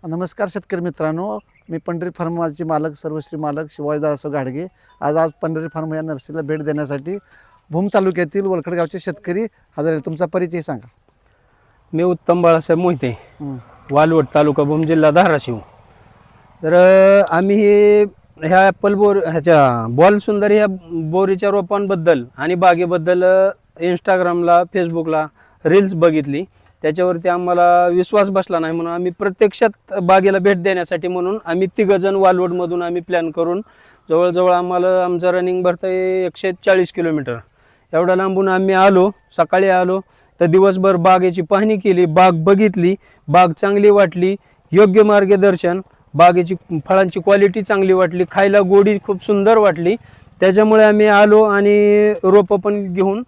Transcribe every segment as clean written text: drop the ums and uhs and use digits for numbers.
नमस्कार शेतकरी मित्रांनो, मी पंढरी फार्माचे मालक सर्वश्री मालक शिवाजीदास घाडगे आज पंढरी फार्म या नर्सरीला भेट देण्यासाठी भूम तालुक्यातील वलखड गावचे शेतकरी हजर आहेत. तुमचा परिचय सांगा. मी उत्तम बाळासाहेब मोहिते, हं. वालवड तालुका भूम जिल्हा धाराशिव. तर आम्ही ह्या ॲपल ह्याच्या बॉल सुंदर ह्या बोरीच्या रोपांबद्दल आणि बागेबद्दल इंस्टाग्रामला फेसबुकला रील्स बघितली. त्याच्यावरती आम्हाला विश्वास बसला नाही म्हणून आम्ही प्रत्यक्षात बागेला भेट देण्यासाठी म्हणून आम्ही तिघजण वालवडमधून आम्ही प्लॅन करून जवळजवळ आम्हाला आमचं रनिंग भरतं 140 किलोमीटर एवढ्या लांबून आम्ही आलो. सकाळी आलो तर दिवसभर बागेची पाहणी केली, बाग बघितली, बाग चांगली वाटली, योग्य मार्गदर्शन, बागेची फळांची क्वालिटी चांगली वाटली, खायला गोडी खूप सुंदर वाटली. त्याच्यामुळे आम्ही आलो आणि रोपं पण घेऊन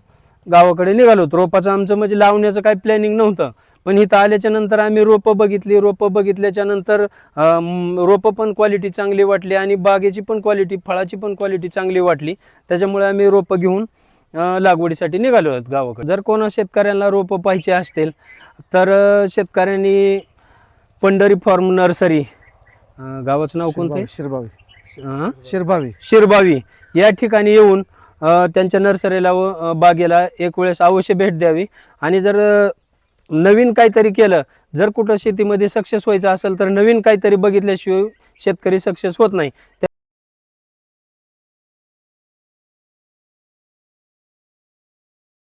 गावाकडे निघालो. रोपाचं आमचं म्हणजे लावण्याचं काही प्लॅनिंग नव्हतं, पण इथं आल्याच्या नंतर आम्ही रोपं बघितली. रोपं बघितल्याच्या नंतर रोपं पण क्वालिटी चांगली वाटली आणि बागेची पण क्वालिटी, फळाची पण क्वालिटी चांगली वाटली. त्याच्यामुळे आम्ही रोपं घेऊन लागवडीसाठी निघालो आहोत गावाकडे. जर कोणा शेतकऱ्यांना रोपं पाहिजे असतील तर शेतकऱ्यांनी पंढरी फार्म नर्सरी, गावाचं नाव कोणतं? शिरभावी या ठिकाणी येऊन त्यांच्या नर्सरीला व बागेला एक वेळेस अवश्य भेट द्यावी. आणि जर नवीन काहीतरी केलं, जर कुठं शेतीमध्ये सक्सेस व्हायचं असेल तर नवीन काहीतरी बघितल्याशिवाय शेतकरी सक्सेस होत नाही.